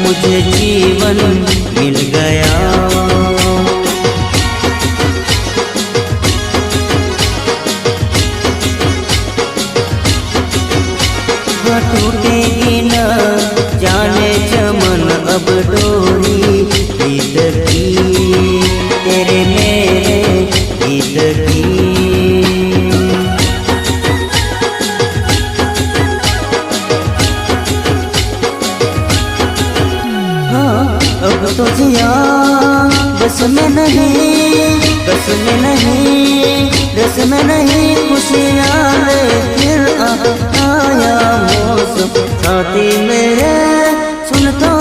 मुझे जीवन मिल गया। टूटेगी न जाने चमन अब डोरी गीत की, तेरे मेरे गीत की। हाँ अब तो जिया बस में नहीं, बस में नहीं, बस में नहीं, खुशियाँ ले फिर आया मौसम साथी मेरे सुन तो